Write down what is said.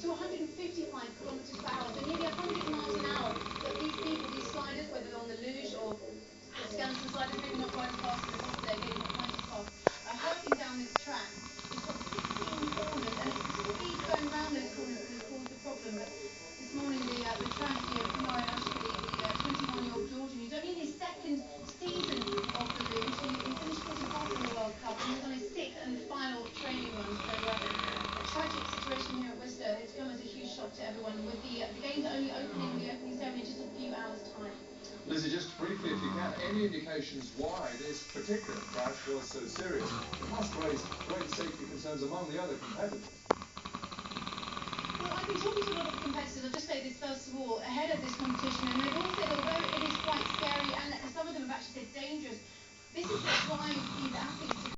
to 155 kilometers per hour, so nearly 100 miles an hour. But these people, these sliders, whether they're on the luge or skeleton sliders, maybe not quite as fast as the top there, maybe not quite as fast, are hurtling down this track. It's got 16 corners, and it's the speed going around those corners that has caused the problem. But this morning, the tragedy of Pinoy Ashkali, the 21-year-old Georgian, who's only in his second season of the luge. He finished 44th in the World Cup, and he's on his sixth and final training run. So a tragic situation here at Worcester. It's come as a huge shock to everyone, with the games only opening, the opening ceremony in just a few hours' time. Lizzie, just briefly, if you can, any indications why this particular crash was so serious? It must raise great safety concerns among the other competitors. Well, I've been talking to a lot of the competitors. I'll just say this first of all, ahead of this competition, and they've all said, although it is quite scary, and some of them have actually said dangerous, this is what drives these athletes